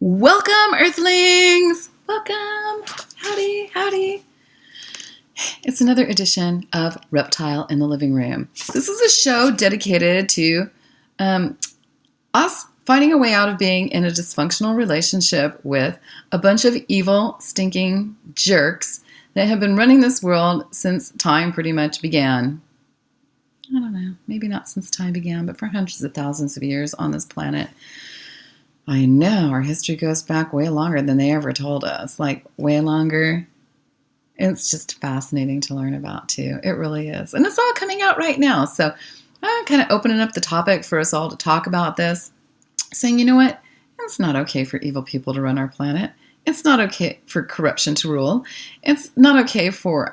Welcome, Earthlings! Welcome! Howdy, howdy. It's another edition of Reptile in the Living Room. This is a show dedicated to us finding a way out of being in a dysfunctional relationship with a bunch of evil, stinking jerks that have been running this world since time pretty much began. I don't know, maybe not since time began, but for hundreds of thousands of years on this planet. I know, our history goes back way longer than they ever told us, like way longer. It's just fascinating to learn about, too. It really is. And it's all coming out right now. So I'm kind of opening up the topic for us all to talk about this, saying, you know what? It's not okay for evil people to run our planet. It's not okay for corruption to rule. It's not okay for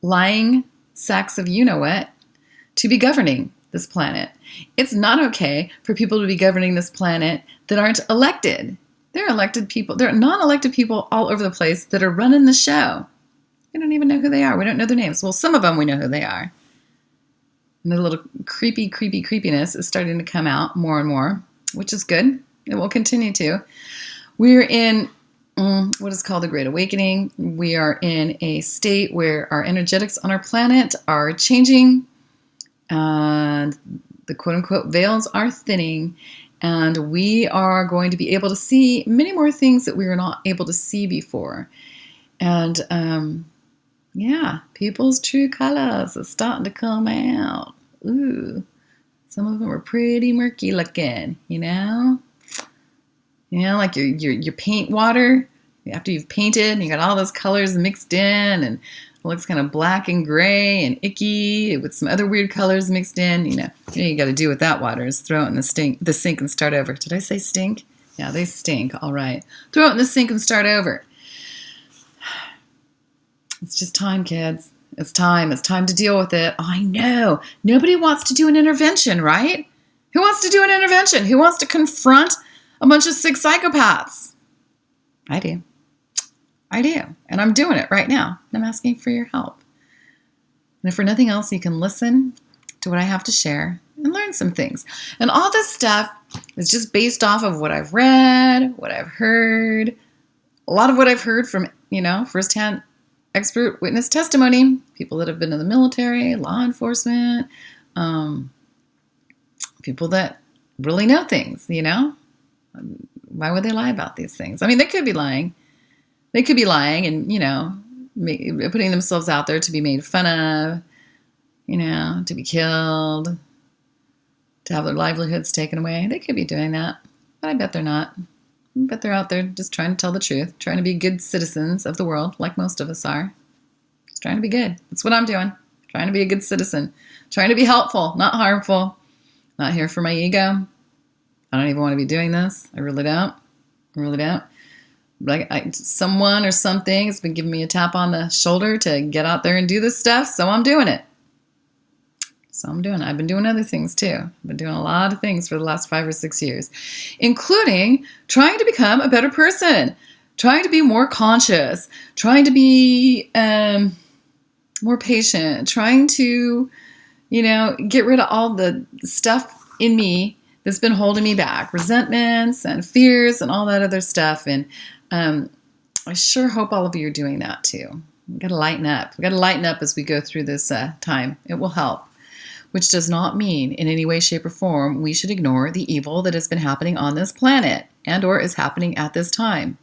lying sacks of you-know-what to be governing this planet. It's not okay for people to be governing this planet that aren't elected. They're elected people. They're non-elected people all over the place that are running the show. We don't even know who they are. We don't know their names. Well, some of them we know who they are. And the little creepiness is starting to come out more and more, which is good. It will continue to. We're in what is called the Great Awakening. We are in a state where our energetics on our planet are changing. And the quote-unquote veils are thinning, and we are going to be able to see many more things that we were not able to see before. And, people's true colors are starting to come out. Ooh, some of them are pretty murky looking, you know? You know, like your paint water, after you've painted, and you got all those colors mixed in, and it looks kind of black and gray and icky with some other weird colors mixed in. You got to do with that water is throw it in the sink and start over. Did I say stink? Yeah, they stink. All right. Throw it in the sink and start over. It's just time, kids. It's time. It's time to deal with it. I know. Nobody wants to do an intervention, right? Who wants to do an intervention? Who wants to confront a bunch of sick psychopaths? I do. And I'm doing it right now. I'm asking for your help. And if for nothing else, you can listen to what I have to share and learn some things. And all this stuff is just based off of what I've read, what I've heard, a lot of what I've heard from, firsthand expert witness testimony, people that have been in the military, law enforcement, people that really know things, Why would they lie about these things? I mean, they could be lying. They could be lying and, putting themselves out there to be made fun of, to be killed, to have their livelihoods taken away. They could be doing that, but I bet they're not. I bet they're out there just trying to tell the truth, trying to be good citizens of the world, like most of us are. Just trying to be good. That's what I'm doing. Trying to be a good citizen. Trying to be helpful, not harmful. Not here for my ego. I don't even want to be doing this. I really don't. Like someone or something has been giving me a tap on the shoulder to get out there and do this stuff, so I'm doing it. I've been doing other things too. I've been doing a lot of things for the last 5 or 6 years, including trying to become a better person, trying to be more conscious, trying to be more patient, trying to, get rid of all the stuff in me that's been holding me back, resentments and fears and all that other stuff. And I sure hope all of you are doing that too. We've got to lighten up. We've got to lighten up as we go through this time. It will help, which does not mean in any way, shape, or form we should ignore the evil that has been happening on this planet and or is happening at this time.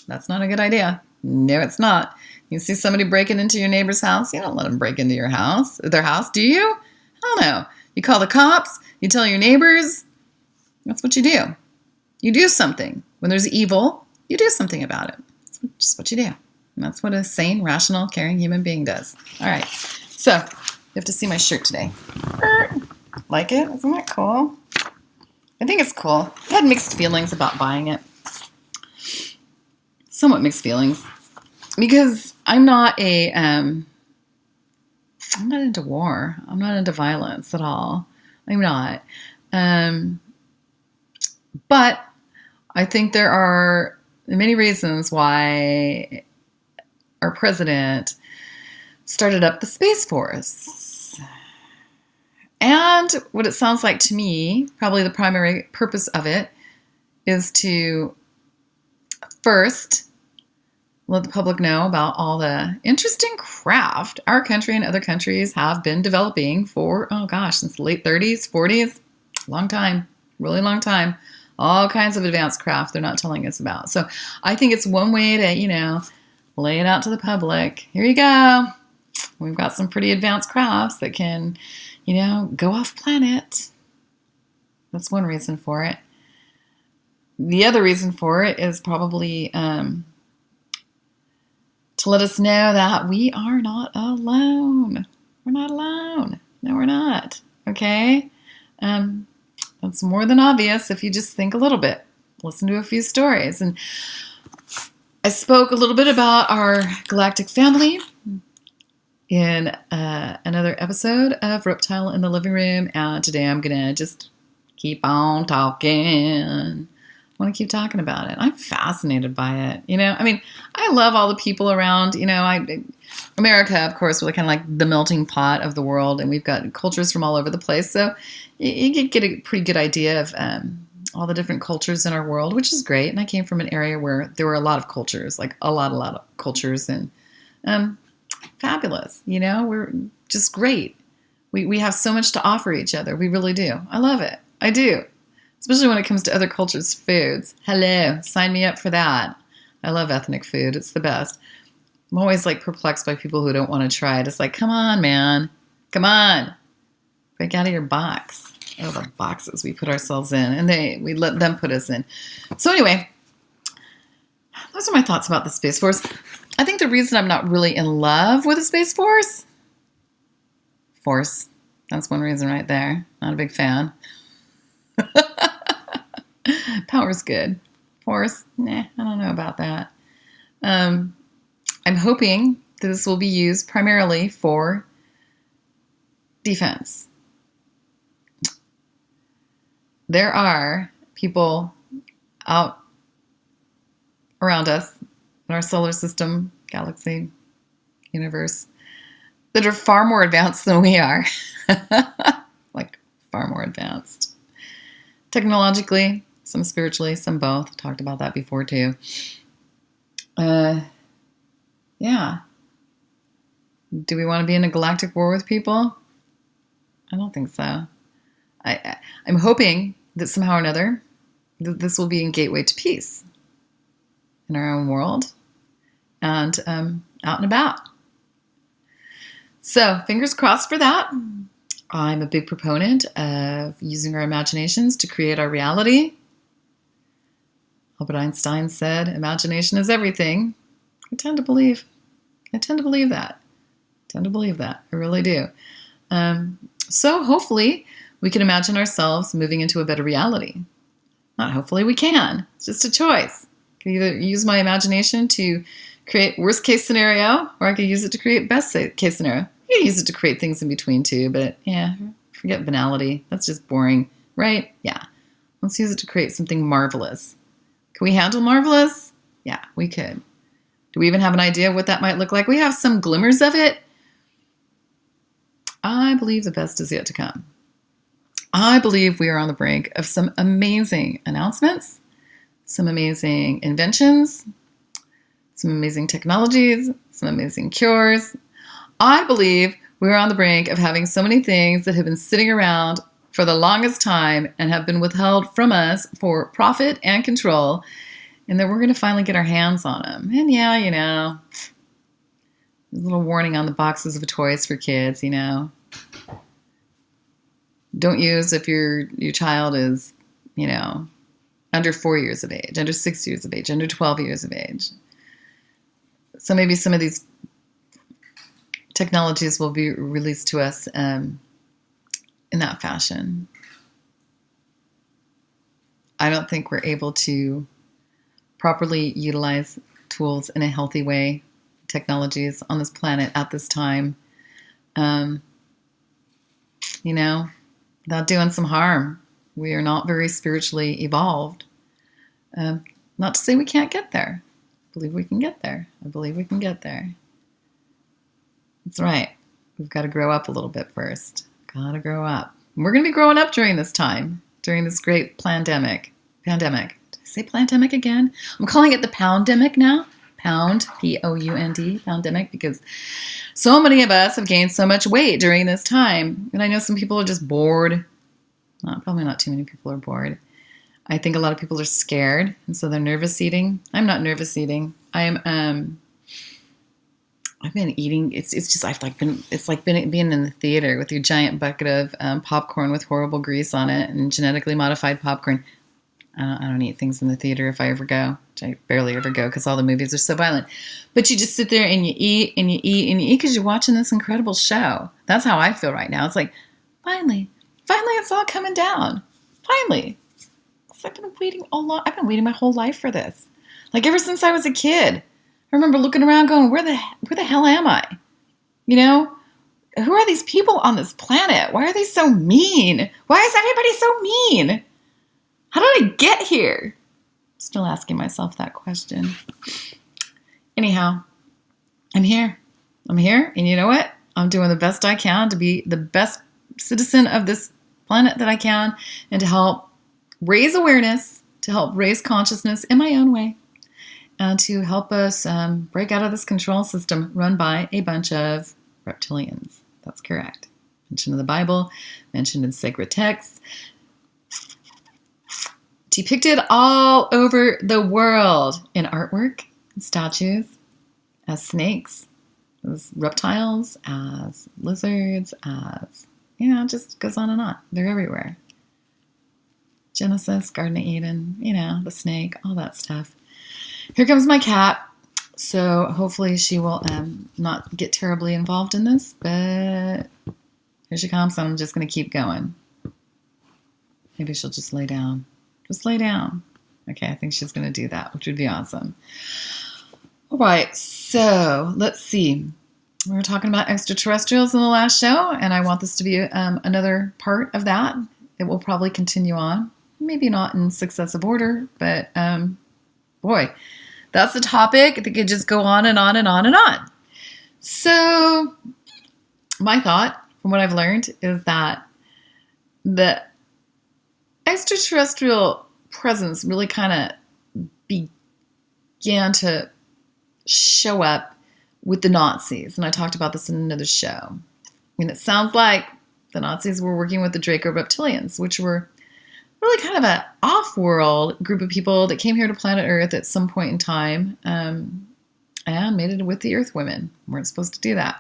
That's not a good idea. No, it's not. You see somebody breaking into your neighbor's house, you don't let them break into their house, do you? Hell no. You call the cops, you tell your neighbors. That's what you do. You do something. When there's evil, you do something about it. That's just what you do. And that's what a sane, rational, caring human being does. All right. So, you have to see my shirt today. Like it? Isn't that cool? I think it's cool. I had mixed feelings about buying it. Somewhat mixed feelings. Because I'm not into war. I'm not into violence at all. I'm not. But I think there are many reasons why our president started up the Space Force. And what it sounds like to me, probably the primary purpose of it, is to first let the public know about all the interesting craft our country and other countries have been developing for, since the late 30s, 40s, long time, really long time. All kinds of advanced craft they're not telling us about. So I think it's one way to, lay it out to the public. Here you go. We've got some pretty advanced crafts that can, go off planet. That's one reason for it. The other reason for it is probably to let us know that we are not alone. We're not alone. No, we're not. Okay? That's more than obvious if you just think a little bit. Listen to a few stories. And I spoke a little bit about our galactic family in another episode of Reptile in the Living Room. And today I'm going to just keep on talking. I want to keep talking about it. I'm fascinated by it. I love all the people around. America, of course, we're kind of like the melting pot of the world, and we've got cultures from all over the place. So you can get a pretty good idea of all the different cultures in our world, which is great. And I came from an area where there were a lot of cultures, like a lot of cultures, and fabulous. We're just great. We have so much to offer each other. We really do. I love it. I do. Especially when it comes to other cultures' foods. Hello, sign me up for that. I love ethnic food. It's the best. I'm always perplexed by people who don't want to try it. It's like, come on, man. Come on. Break out of your box. Oh, the boxes we put ourselves in. And we let them put us in. So anyway, those are my thoughts about the Space Force. I think the reason I'm not really in love with the Space Force, that's one reason right there. Not a big fan. Power's good. Force, I don't know about that. I'm hoping that this will be used primarily for defense. There are people out around us in our solar system, galaxy, universe, that are far more advanced than we are. Far more advanced. Technologically, some spiritually, some both. Talked about that before too. Yeah. Do we want to be in a galactic war with people? I don't think so. I'm hoping that somehow or another this will be a gateway to peace in our own world and out and about. So fingers crossed for that. I'm a big proponent of using our imaginations to create our reality. Albert Einstein said, imagination is everything. I tend to believe that. I really do. So hopefully we can imagine ourselves moving into a better reality. Not hopefully, we can. It's just a choice. I can either use my imagination to create worst case scenario, or I could use it to create best case scenario. You can use it to create things in between too, but forget banality. That's just boring, right? Yeah. Let's use it to create something marvelous. Can we handle marvelous? Yeah, we could. Do we even have an idea of what that might look like? We have some glimmers of it. I believe the best is yet to come. I believe we are on the brink of some amazing announcements, some amazing inventions, some amazing technologies, some amazing cures. I believe we're on the brink of having so many things that have been sitting around for the longest time and have been withheld from us for profit and control, and that we're going to finally get our hands on them. And there's a little warning on the boxes of toys for kids, Don't use if your child is, under 4 years of age, under 6 years of age, under 12 years of age. So maybe some of these technologies will be released to us in that fashion. I don't think we're able to properly utilize tools in a healthy way, technologies on this planet at this time, without doing some harm. We are not very spiritually evolved. Not to say we can't get there. I believe we can get there. That's right. We've got to grow up a little bit first. Got to grow up. We're going to be growing up during this time, during this great pandemic. Say pandemic again. I'm calling it the poundemic now. Pound, P-O-U-N-D, poundemic, because so many of us have gained so much weight during this time. And I know some people are just bored. Probably not too many people are bored. I think a lot of people are scared, and so they're nervous eating. I'm not nervous eating. I've been eating. It's like being in the theater with your giant bucket of popcorn with horrible grease on it and genetically modified popcorn. I don't eat things in the theater if I ever go, which I barely ever go because all the movies are so violent. But you just sit there and you eat and you eat and you eat because you're watching this incredible show. That's how I feel right now. It's like, finally, it's all coming down. Finally. I've been waiting I've been waiting my whole life for this. Like ever since I was a kid. I remember looking around going, where the hell am I? You know? Who are these people on this planet? Why are they so mean? Why is everybody so mean? How did I get here? Still asking myself that question. Anyhow, I'm here. And you know what? I'm doing the best I can to be the best citizen of this planet that I can and to help raise awareness, to help raise consciousness in my own way, and to help us break out of this control system run by a bunch of reptilians. That's correct. Mentioned in the Bible, mentioned in sacred texts, depicted all over the world in artwork, statues, as snakes, as reptiles, as lizards, as, it just goes on and on. They're everywhere. Genesis, Garden of Eden, the snake, all that stuff. Here comes my cat. So hopefully she will not get terribly involved in this, but here she comes. So I'm just going to keep going. Maybe she'll just lay down. Just lay down. Okay, I think she's going to do that, which would be awesome. All right, so let's see. We were talking about extraterrestrials in the last show, and I want this to be another part of that. It will probably continue on. Maybe not in successive order, but boy, that's the topic. It could just go on and on and on and on. So my thought, from what I've learned, is that the extraterrestrial presence really kind of began to show up with the Nazis. And I talked about this in another show. And it sounds like the Nazis were working with the Draco reptilians, which were really kind of an off-world group of people that came here to planet Earth at some point in time and made it with the Earth women. Weren't supposed to do that.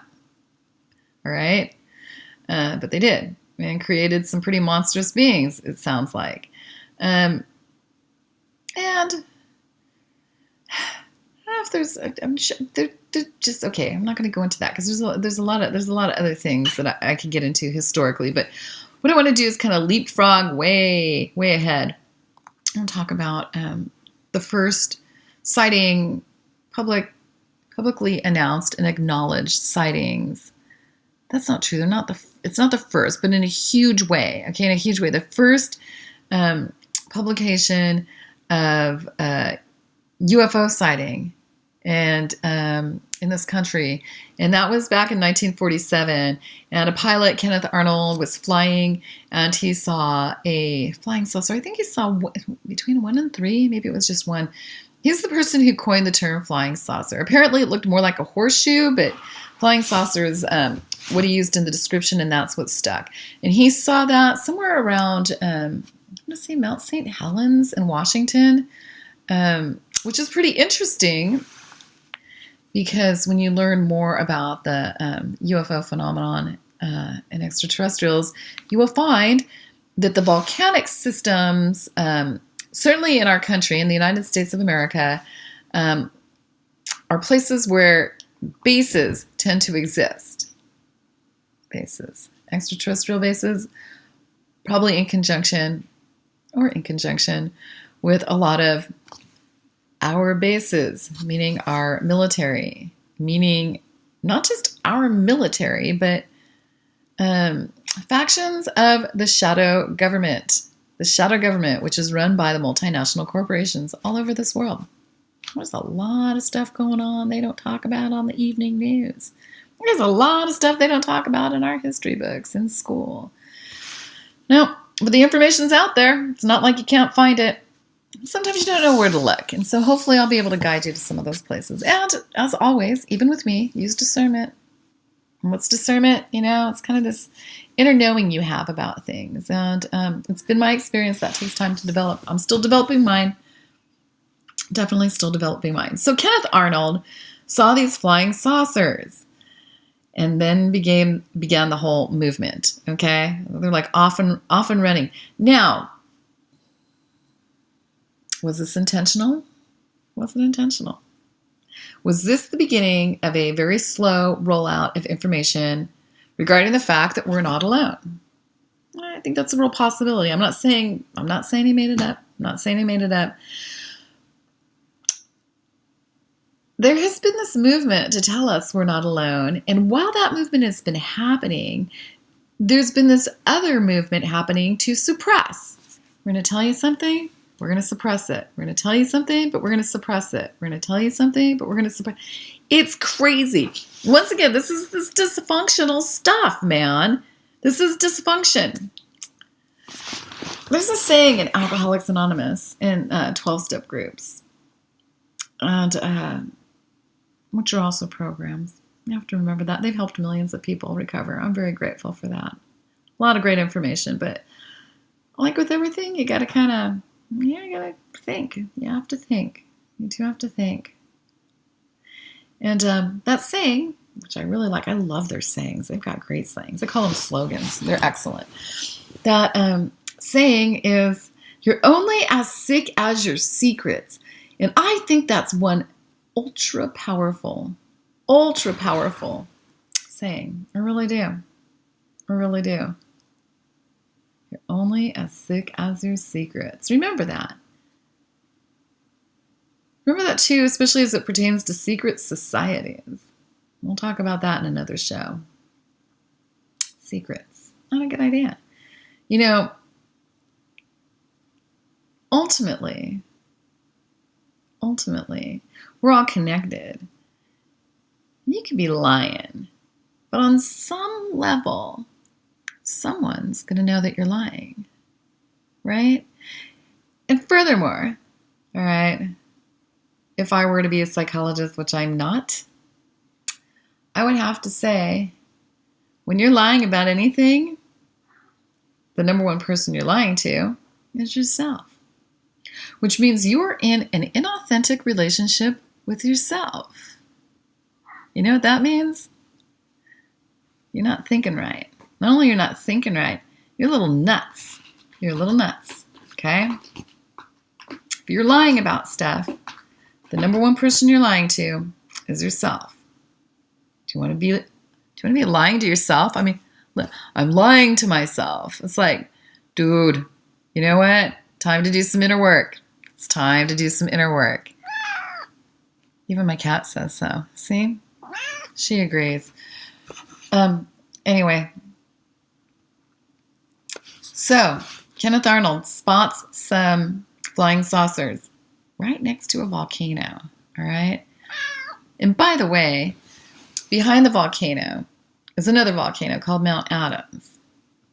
All right? But they did. And created some pretty monstrous beings, it sounds like. And I don't know if there's, I'm sure, they're just, okay, I'm not going to go into that because there's a lot of other things that I could get into historically, but what I want to do is kind of leapfrog way ahead and talk about the first sighting, publicly announced and acknowledged sightings. That's not true. It's not the first, but in a huge way. Okay, in a huge way. The first publication of UFO sighting and in this country, and that was back in 1947. And a pilot, Kenneth Arnold, was flying, and he saw a flying saucer. I think he saw between 1 and 3, maybe it was just 1. He's the person who coined the term flying saucer. Apparently, it looked more like a horseshoe, but flying saucer is what he used in the description, and that's what stuck. And he saw that somewhere around, I'm going to say Mount St. Helens in Washington, which is pretty interesting because when you learn more about the UFO phenomenon and extraterrestrials, you will find that the volcanic systems, certainly in our country, in the United States of America, are places where bases tend to exist. Bases. Extraterrestrial bases, probably in conjunction with a lot of our bases, meaning our military, meaning not just our military, but factions of the shadow government. The shadow government, which is run by the multinational corporations all over this world. There's a lot of stuff going on they don't talk about on the evening news. There's a lot of stuff they don't talk about in our history books in school. No, but the information's out there. It's not like you can't find it. sometimes you don't know where to look. And so hopefully I'll be able to guide you to some of those places. And as always, even with me, use discernment. And what's discernment? It's kind of this inner knowing you have about things. And it's been my experience that takes time to develop. I'm still developing mine. Definitely still developing mine. So Kenneth Arnold saw these flying saucers and then began the whole movement. Okay? They're like off and running. Now, was this intentional? Was it intentional? Was this the beginning of a very slow rollout of information regarding the fact that we're not alone? I think that's a real possibility. I'm not saying he made it up. I'm not saying he made it up. There has been this movement to tell us we're not alone. And while that movement has been happening, there's been this other movement happening to suppress. We're going to tell you something, we're going to suppress it. We're going to tell you something, but we're going to suppress it. We're going to tell you something, but we're going to suppress it. It's crazy. Once again, this is this dysfunctional stuff, man. This is dysfunction. There's a saying in Alcoholics Anonymous in 12-step groups. And which are also programs. You have to remember that. They've helped millions of people recover. I'm very grateful for that. A lot of great information, but like with everything, you got to kind of, you got to think. You have to think. You do have to think. And that saying, which I really like, I love their sayings. They've got great sayings. I call them slogans. They're excellent. That saying is, you're only as sick as your secrets. And I think that's one ultra powerful saying. I really do. I really do. You're only as sick as your secrets. Remember that. Remember that too, especially as it pertains to secret societies. We'll talk about that in another show. Secrets. Not a good idea. Ultimately, we're all connected. You could be lying, but on some level, someone's going to know that you're lying, right? And furthermore, all right, if I were to be a psychologist, which I'm not, I would have to say, when you're lying about anything, the number one person you're lying to is yourself. Which means you're in an inauthentic relationship with yourself. You know what that means? You're not thinking right. Not only you're not thinking right, you're a little nuts. You're a little nuts, okay? If you're lying about stuff, the number one person you're lying to is yourself. Do you want to be lying to yourself? I mean, I'm lying to myself. It's like, dude, you know what? Time to do some inner work. It's time to do some inner work. Even my cat says so. See? She agrees. Anyway. So, Kenneth Arnold spots some flying saucers right next to a volcano. All right? And by the way, behind the volcano is another volcano called Mount Adams.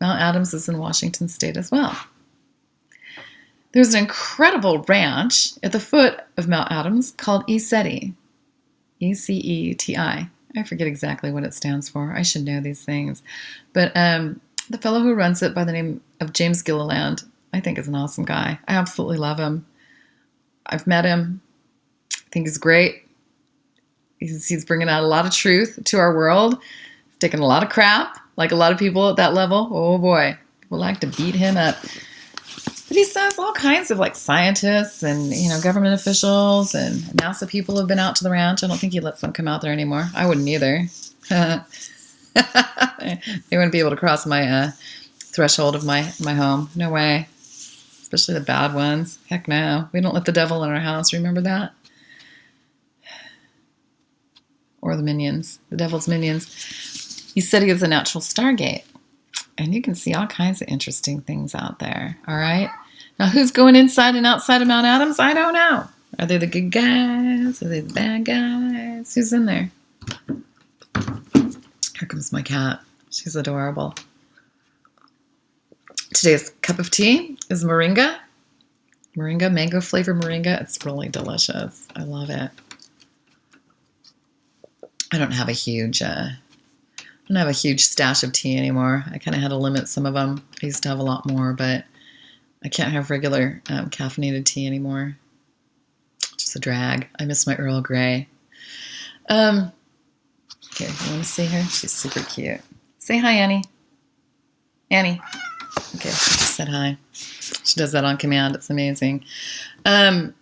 Mount Adams is in Washington State as well. There's an incredible ranch at the foot of Mount Adams called ECETI. E-C-E-T-I. I forget exactly what it stands for. I should know these things. But the fellow who runs it by the name of James Gilliland, I think is an awesome guy. I absolutely love him. I've met him. I think he's great. He's bringing out a lot of truth to our world. He's taking a lot of crap, like a lot of people at that level. Oh boy, people like to beat him up. But he says all kinds of like scientists and, government officials and NASA people have been out to the ranch. I don't think he lets them come out there anymore. I wouldn't either. They wouldn't be able to cross my threshold of my home. No way. Especially the bad ones. Heck no. We don't let the devil in our house. Remember that? Or the minions. The devil's minions. He said he is a natural stargate. And you can see all kinds of interesting things out there. All right? Now, who's going inside and outside of Mount Adams? I don't know. Are they the good guys? Are they the bad guys? Who's in there? Here comes my cat. She's adorable. Today's cup of tea is moringa. Moringa, mango flavored moringa. It's really delicious. I love it. I don't have a huge stash of tea anymore. I kind of had to limit some of them. I used to have a lot more, but I can't have regular caffeinated tea anymore. Just a drag. I miss my Earl Grey. Okay, you want to see her? She's super cute. Say hi, Annie. Annie. Okay, she just said hi. She does that on command. It's amazing. Uh-oh.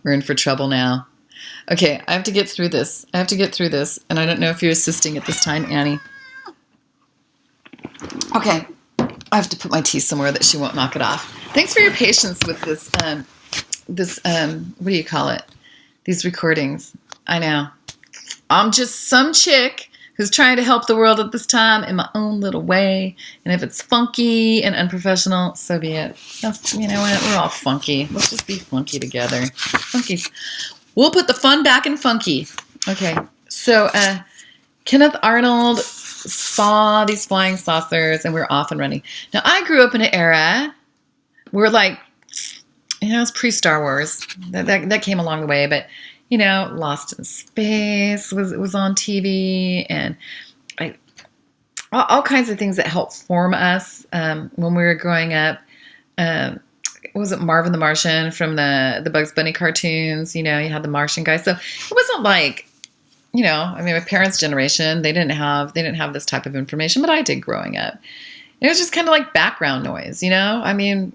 We're in for trouble now. Okay, I have to get through this. And I don't know if you're assisting at this time, Annie. Okay. I have to put my tea somewhere that she won't knock it off. Thanks for your patience with this, what do you call it? These recordings. I know. I'm just some chick who's trying to help the world at this time in my own little way. And if it's funky and unprofessional, so be it. You know what? We're all funky. Let's just be funky together. Funkies. We'll put the fun back in funky. Okay. So, Kenneth Arnold saw these flying saucers and we're off and running. Now, I grew up in an era where, like, you know, it was pre-Star Wars. That came along the way, but you know, Lost in Space was on TV, and all kinds of things that helped form us when we were growing up. Was it Marvin the Martian from the Bugs Bunny cartoons? You know, you had the Martian guy. So it wasn't like, you know, I mean, my parents' generation, they didn't have this type of information, but I did growing up. It was just kind of like background noise, you know? I mean,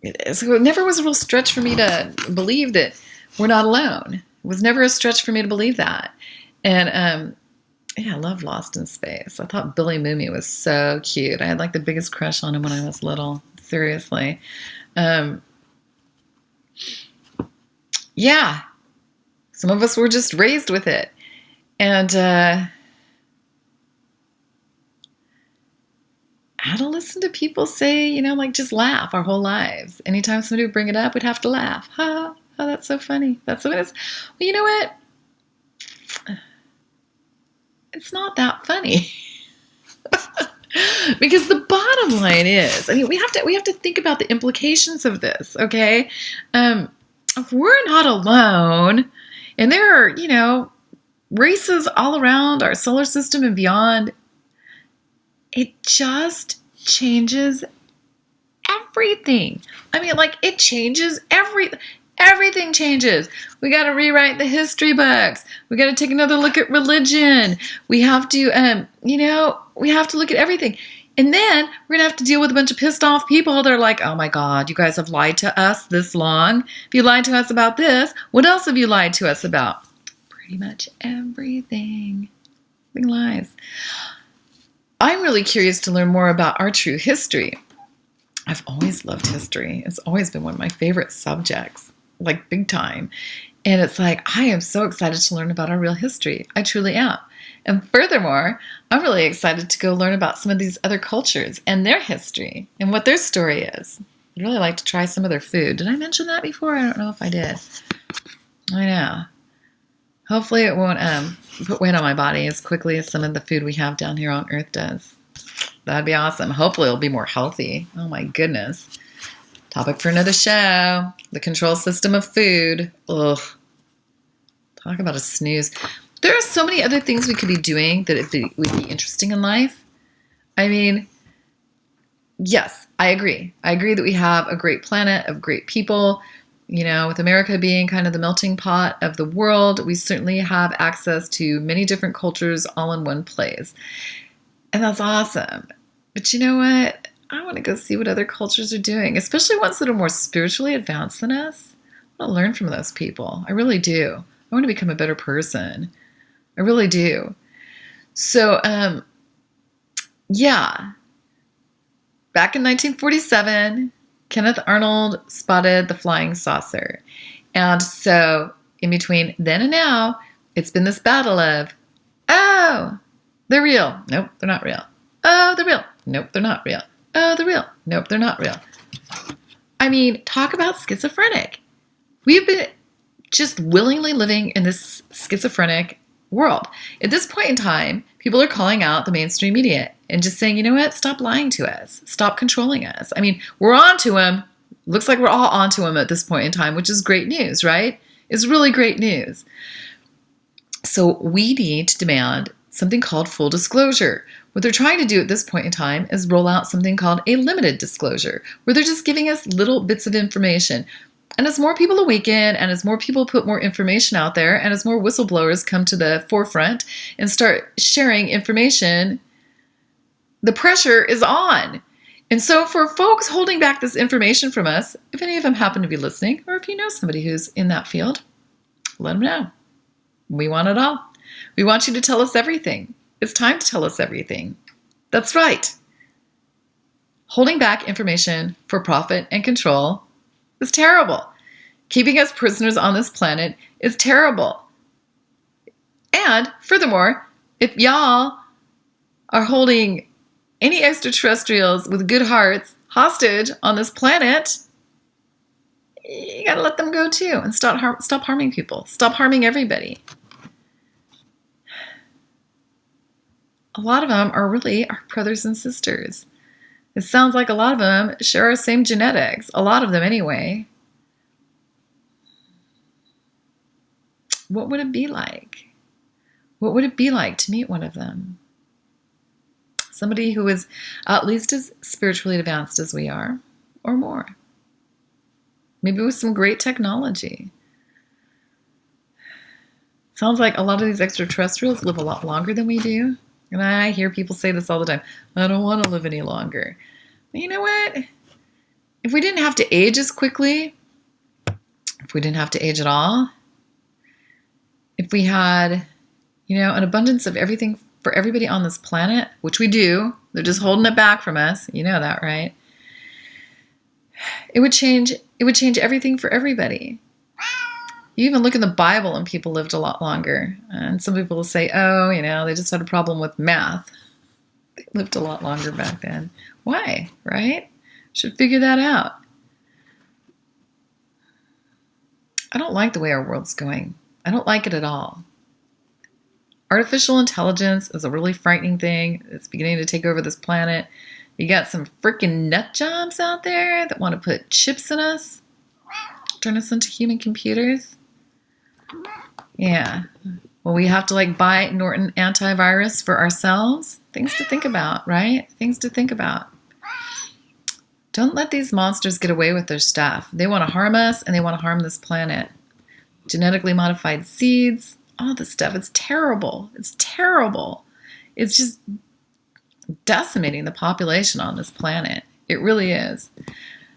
it never was a real stretch for me to believe that we're not alone. It was never a stretch for me to believe that. And, yeah, I love Lost in Space. I thought Billy Mooney was so cute. I had like the biggest crush on him when I was little. Seriously. Yeah. Some of us were just raised with it. And, how to listen to people say, you know, like just laugh our whole lives. Anytime somebody would bring it up, we'd have to laugh. Ha. Oh, that's so funny. That's what it is. Well, you know what? It's not that funny. Because the bottom line is, I mean, we have to think about the implications of this, okay? If we're not alone, and there are, you know, races all around our solar system and beyond, it just changes everything. I mean, like, it changes everything. Everything changes. We got to rewrite the history books. We got to take another look at religion. We have to, you know, we have to look at everything. And then we're going to have to deal with a bunch of pissed off people that are like, oh my God, you guys have lied to us this long. If you lied to us about this, what else have you lied to us about? Pretty much everything. Big lies. I'm really curious to learn more about our true history. I've always loved history. It's always been one of my favorite subjects. Like big time. And it's like, I am so excited to learn about our real history. I truly am. And furthermore, I'm really excited to go learn about some of these other cultures and their history and what their story is. I'd really like to try some of their food. Did I mention that before? I don't know if I did. I know. Hopefully it won't put weight on my body as quickly as some of the food we have down here on Earth does. That'd be awesome. Hopefully it'll be more healthy. Oh my goodness. Topic for another show. The control system of food. Ugh. Talk about a snooze. There are so many other things we could be doing that would be interesting in life. I mean, yes, I agree. I agree that we have a great planet of great people. You know, with America being kind of the melting pot of the world, we certainly have access to many different cultures all in one place. And that's awesome. But you know what? I want to go see what other cultures are doing, especially ones that are more spiritually advanced than us. I want to learn from those people. I really do. I want to become a better person. I really do. So, yeah. Back in 1947, Kenneth Arnold spotted the flying saucer. And so, in between then and now, it's been this battle of, oh, they're real. Nope, they're not real. Oh, they're real. Nope, they're not real. Oh, they're real. Nope, they're not real. I mean, talk about schizophrenic. We've been just willingly living in this schizophrenic world. At this point in time, people are calling out the mainstream media and just saying, you know what? Stop lying to us. Stop controlling us. I mean, we're on to them. Looks like we're all onto them at this point in time, which is great news, right? It's really great news. So we need to demand something called full disclosure. What they're trying to do at this point in time is roll out something called a limited disclosure, where they're just giving us little bits of information. And as more people awaken, and as more people put more information out there, and as more whistleblowers come to the forefront and start sharing information, the pressure is on. And so for folks holding back this information from us, if any of them happen to be listening, or if you know somebody who's in that field, let them know. We want it all. We want you to tell us everything. It's time to tell us everything. That's right. Holding back information for profit and control is terrible. Keeping us prisoners on this planet is terrible. And furthermore, if y'all are holding any extraterrestrials with good hearts hostage on this planet, you gotta let them go too and stop harming people. Stop harming everybody. A lot of them are really our brothers and sisters. It sounds like a lot of them share our same genetics. A lot of them anyway. What would it be like? What would it be like to meet one of them? Somebody who is at least as spiritually advanced as we are, or more. Maybe with some great technology. Sounds like a lot of these extraterrestrials live a lot longer than we do. And I hear people say this all the time. I don't want to live any longer. But you know what? If we didn't have to age as quickly, if we didn't have to age at all, if we had, an abundance of everything for everybody on this planet, which we do, they're just holding it back from us. You know that, right? It would change everything for everybody. You even look in the Bible and people lived a lot longer. And some people will say, they just had a problem with math. They lived a lot longer back then. Why, right? Should figure that out. I don't like the way our world's going. I don't like it at all. Artificial intelligence is a really frightening thing. It's beginning to take over this planet. You got some freaking nut jobs out there that want to put chips in us, turn us into human computers. Yeah. Well, we have to buy Norton antivirus for ourselves. Things to think about, right? Things to think about. Don't let these monsters get away with their stuff. They want to harm us and they want to harm this planet. Genetically modified seeds, all this stuff. It's terrible. It's terrible. It's just decimating the population on this planet. It really is.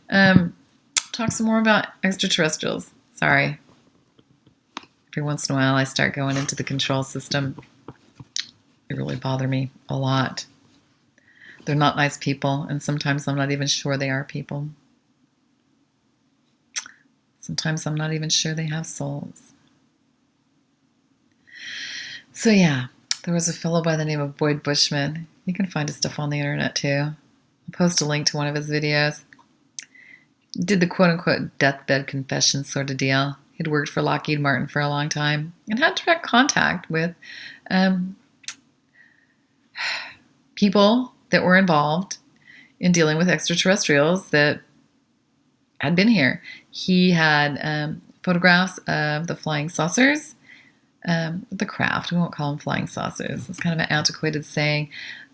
Talk some more about extraterrestrials. Sorry. Every once in a while I start going into the control system. They really bother me a lot. They're not nice people, and sometimes I'm not even sure they are people. Sometimes I'm not even sure they have souls. So yeah, there was a fellow by the name of Boyd Bushman. You can find his stuff on the internet too. I'll post a link to one of his videos. He did the quote-unquote deathbed confession sort of deal. He'd worked for Lockheed Martin for a long time and had direct contact with people that were involved in dealing with extraterrestrials that had been here. He had photographs of the flying saucers, the craft. We won't call them flying saucers. It's kind of an antiquated saying,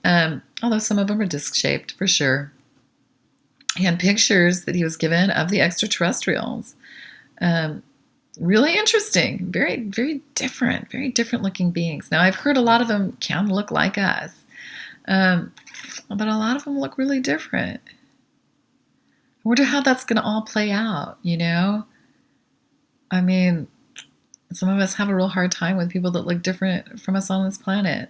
although some of them are disc-shaped for sure. He had pictures that he was given of the extraterrestrials. Really interesting. Very, very different looking beings. Now, I've heard a lot of them can look like us, but a lot of them look really different. I wonder how that's going to all play out, I mean, some of us have a real hard time with people that look different from us on this planet.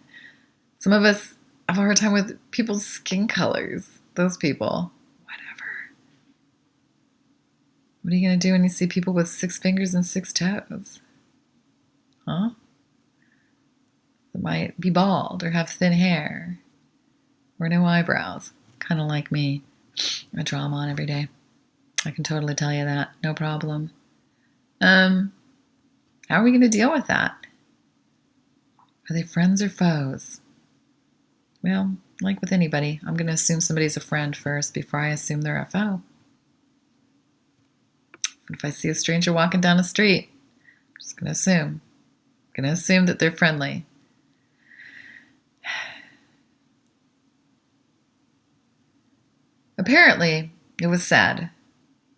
Some of us have a hard time with people's skin colors. Those people. What are you going to do when you see people with 6 fingers and 6 toes? Huh? They might be bald or have thin hair or no eyebrows, kind of like me. I draw them on every day. I can totally tell you that. No problem. How are we going to deal with that? Are they friends or foes? Well, like with anybody, I'm going to assume somebody's a friend first before I assume they're a foe. If I see a stranger walking down the street, I'm just going to assume. I'm going to assume that they're friendly. Apparently, it was said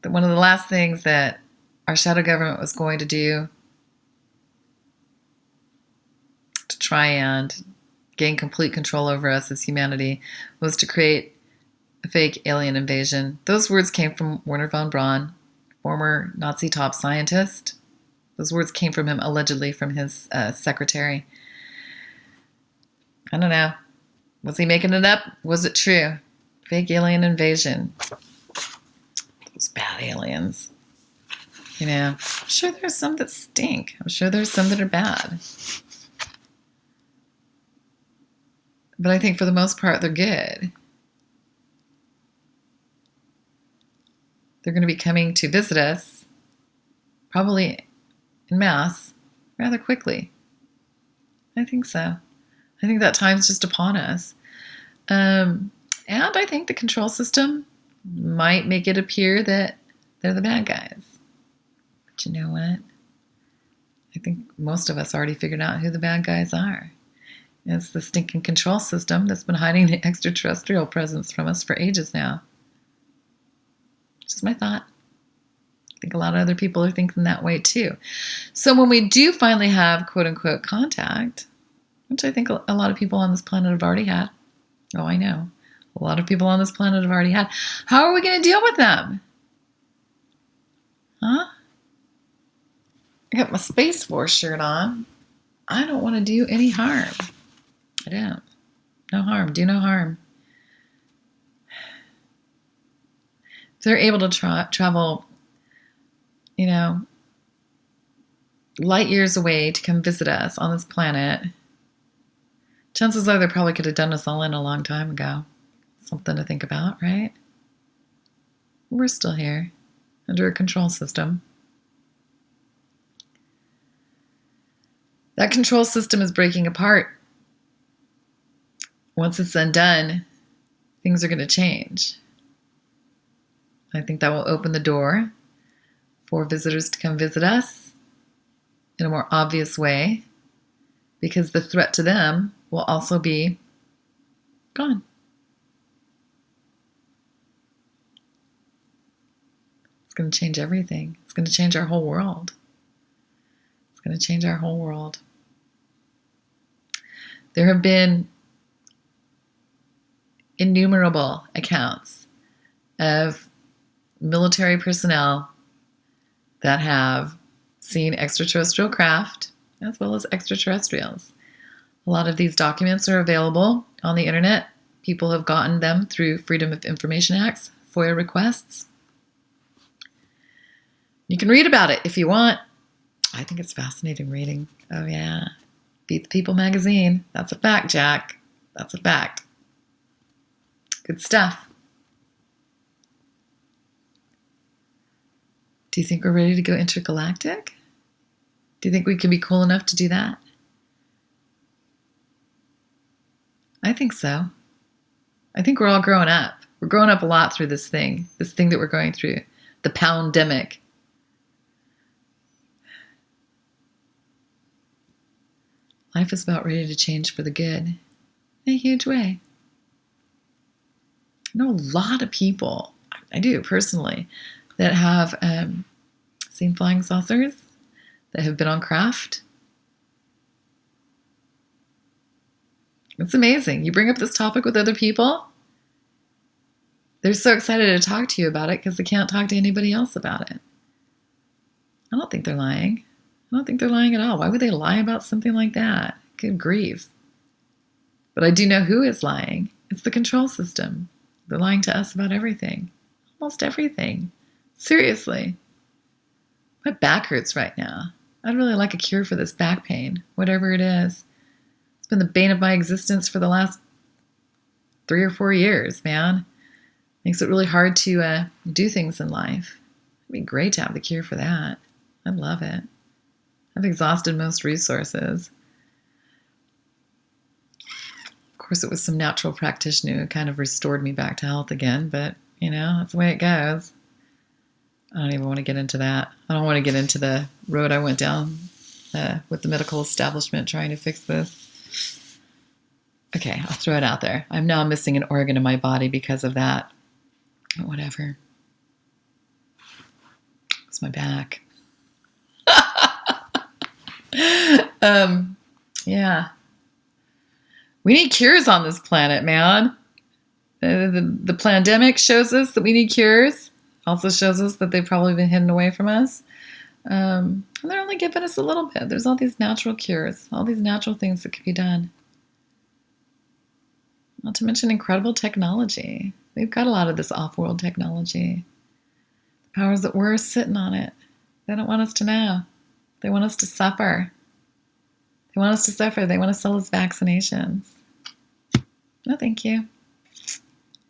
that one of the last things that our shadow government was going to do to try and gain complete control over us as humanity was to create a fake alien invasion. Those words came from Wernher von Braun, former Nazi top scientist. Those words came from him, allegedly from his secretary. I don't know. Was he making it up? Was it true? Fake alien invasion. Those bad aliens. You know, I'm sure there's some that stink. I'm sure there's some that are bad. But I think for the most part, they're good. They're going to be coming to visit us, probably en masse, rather quickly. I think so. I think that time's just upon us. And I think the control system might make it appear that they're the bad guys. But you know what? I think most of us already figured out who the bad guys are. It's the stinking control system that's been hiding the extraterrestrial presence from us for ages now. Just my thought. I think a lot of other people are thinking that way too. So when we do finally have quote-unquote contact, which I think a lot of people on this planet have already had. Oh, I know. A lot of people on this planet have already had. How are we going to deal with them? Huh? I got my Space Force shirt on. I don't want to do any harm. I don't. No harm. Do no harm. If they're able to travel, you know, light years away to come visit us on this planet, chances are they probably could have done us all in a long time ago. Something to think about, right? We're still here under a control system. That control system is breaking apart. Once it's undone, things are going to change. I think that will open the door for visitors to come visit us in a more obvious way, because the threat to them will also be gone. It's going to change everything. It's going to change our whole world. It's going to change our whole world. There have been innumerable accounts of military personnel that have seen extraterrestrial craft as well as extraterrestrials. A lot of these documents are available on the internet. People have gotten them through Freedom of Information Acts, FOIA requests. You can read about it if you want. I think it's fascinating reading. Oh yeah. Beat the People magazine. That's a fact, Jack. That's a fact. Good stuff. Do you think we're ready to go intergalactic? Do you think we can be cool enough to do that? I think so. I think we're all growing up. We're growing up a lot through this thing that we're going through, the pandemic. Life is about ready to change for the good in a huge way. I know a lot of people, I do personally, that have seen flying saucers, that have been on craft. It's amazing. You bring up this topic with other people, they're so excited to talk to you about it because they can't talk to anybody else about it. I don't think they're lying. I don't think they're lying at all. Why would they lie about something like that? Good grief. But I do know who is lying. It's the control system. They're lying to us about everything. Almost everything. Seriously. My back hurts right now. I'd really like a cure for this back pain, whatever it is. It's been the bane of my existence for the last 3 or 4 years, man. Makes it really hard to do things in life. It'd be great to have the cure for that. I'd love it. I've exhausted most resources. Of course, it was some natural practitioner who kind of restored me back to health again, but, you know, that's the way it goes. I don't even want to get into that. I don't want to get into the road I went down with the medical establishment trying to fix this. Okay, I'll throw it out there. I'm now missing an organ in my body because of that. Whatever. It's my back. Yeah. We need cures on this planet, man. The pandemic shows us that we need cures. Also shows us that they've probably been hidden away from us. And they're only giving us a little bit. There's all these natural cures, all these natural things that could be done. Not to mention incredible technology. We've got a lot of this off-world technology. The powers that were sitting on it. They don't want us to know. They want us to suffer. They want us to suffer. They want to sell us vaccinations. No, thank you.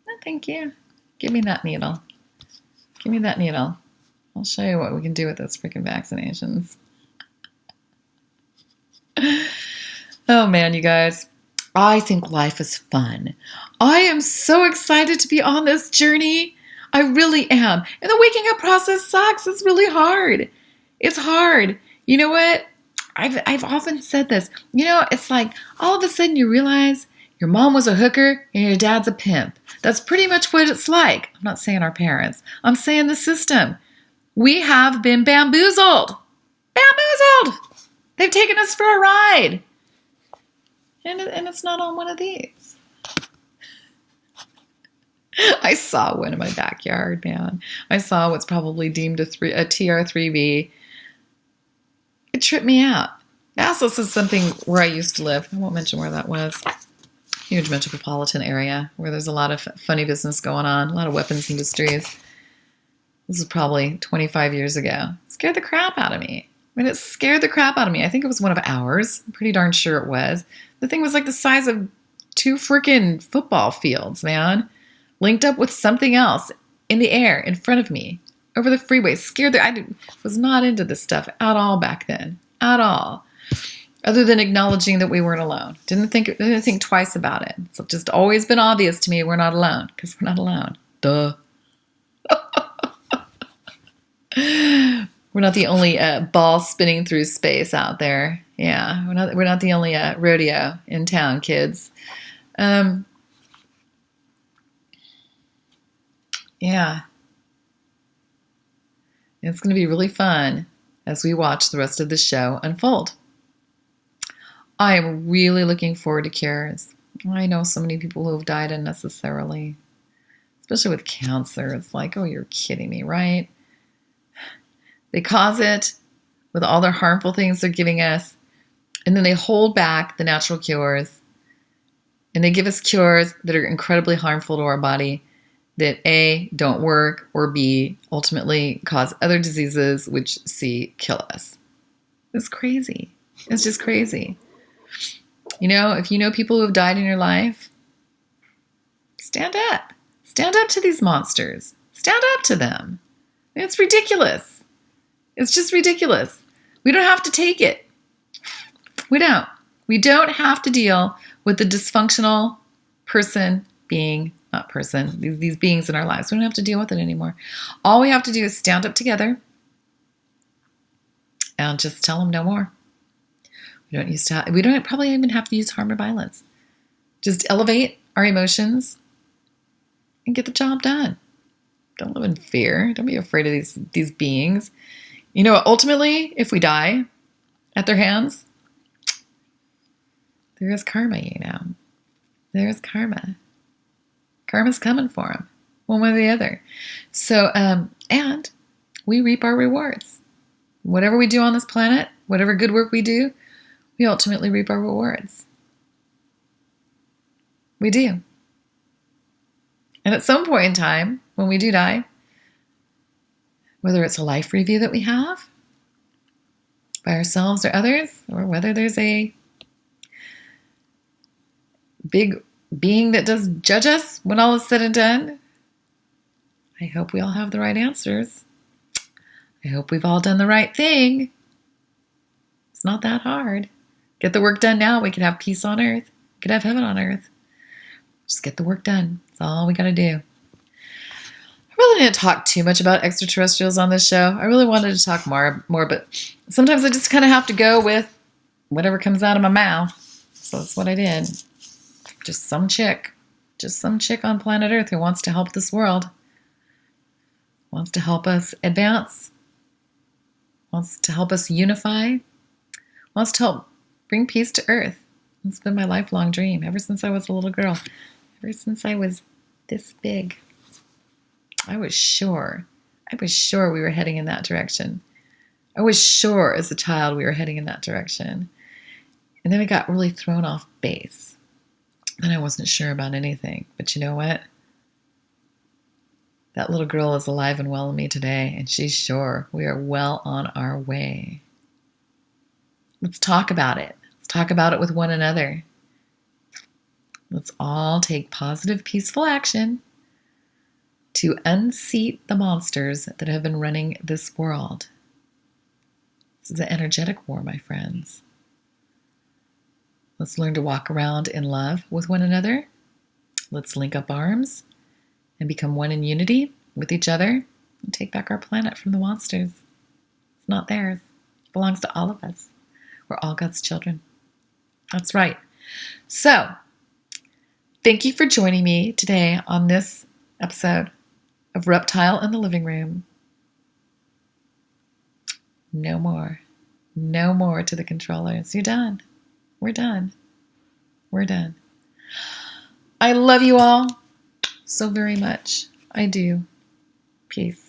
No, thank you. Give me that needle. Give me that needle. I'll show you what we can do with those freaking vaccinations. Oh, man, you guys. I think life is fun. I am so excited to be on this journey. I really am. And the waking up process sucks. It's really hard. It's hard. You know what? I've often said this. You know, it's like all of a sudden you realize your mom was a hooker and your dad's a pimp. That's pretty much what it's like. I'm not saying our parents. I'm saying the system. We have been bamboozled. Bamboozled. They've taken us for a ride. And it's not on one of these. I saw one in my backyard, man. I saw what's probably deemed a TR3B. It tripped me out. I also saw something where I used to live. I won't mention where that was. Huge metropolitan area where there's a lot of funny business going on, a lot of weapons industries. This was probably 25 years ago. It scared the crap out of me. I mean, it scared the crap out of me. I think it was one of ours. I'm pretty darn sure it was. The thing was like the size of 2 freaking football fields, man. Linked up with something else in the air in front of me over the freeway. I was not into this stuff at all back then. At all. Other than acknowledging that we weren't alone. Didn't think twice about it. It's just always been obvious to me we're not alone. Because we're not alone. Duh. We're not the only ball spinning through space out there. Yeah, we're not the only rodeo in town, kids. Yeah. It's going to be really fun as we watch the rest of the show unfold. I am really looking forward to cures. I know so many people who have died unnecessarily, especially with cancer. It's like, oh, you're kidding me, right? They cause it with all their harmful things they're giving us, and then they hold back the natural cures, and they give us cures that are incredibly harmful to our body that A, don't work, or B, ultimately cause other diseases, which C, kill us. It's crazy. It's just crazy. You know, if you know people who have died in your life, stand up. Stand up to these monsters. Stand up to them. It's ridiculous. It's just ridiculous. We don't have to take it. We don't. We don't have to deal with the dysfunctional these beings in our lives. We don't have to deal with it anymore. All we have to do is stand up together and just tell them no more. We don't probably even have to use harm or violence. Just elevate our emotions and get the job done. Don't live in fear. Don't be afraid of these beings. You know, ultimately, if we die at their hands, there is karma, you know. There is karma. Karma's coming for them, one way or the other. So, and we reap our rewards. Whatever we do on this planet, whatever good work we do, we ultimately reap our rewards. We do. And at some point in time, when we do die, whether it's a life review that we have by ourselves or others, or whether there's a big being that does judge us when all is said and done, I hope we all have the right answers. I hope we've all done the right thing. It's not that hard. Get the work done now. We can have peace on earth. We can have heaven on earth. Just get the work done. That's all we got to do. really didn't talk too much about extraterrestrials on this show. I really wanted to talk more, but sometimes I just kind of have to go with whatever comes out of my mouth. So that's what I did. Just some chick on planet Earth who wants to help this world, wants to help us advance, wants to help us unify, wants to help bring peace to Earth. It's been my lifelong dream ever since I was a little girl, ever since I was this big. I was sure we were heading in that direction. I was sure as a child we were heading in that direction. And then we got really thrown off base. Then I wasn't sure about anything. But you know what? That little girl is alive and well in me today, and she's sure we are well on our way. Let's talk about it. Let's talk about it with one another. Let's all take positive, peaceful action to unseat the monsters that have been running this world. This is an energetic war, my friends. Let's learn to walk around in love with one another. Let's link up arms and become one in unity with each other and take back our planet from the monsters. It's not theirs. It belongs to all of us. We're all God's children. That's right. So, thank you for joining me today on this episode of Reptile in the Living Room. No more. No more to the controllers. You're done. We're done. We're done. I love you all so very much. I do. Peace.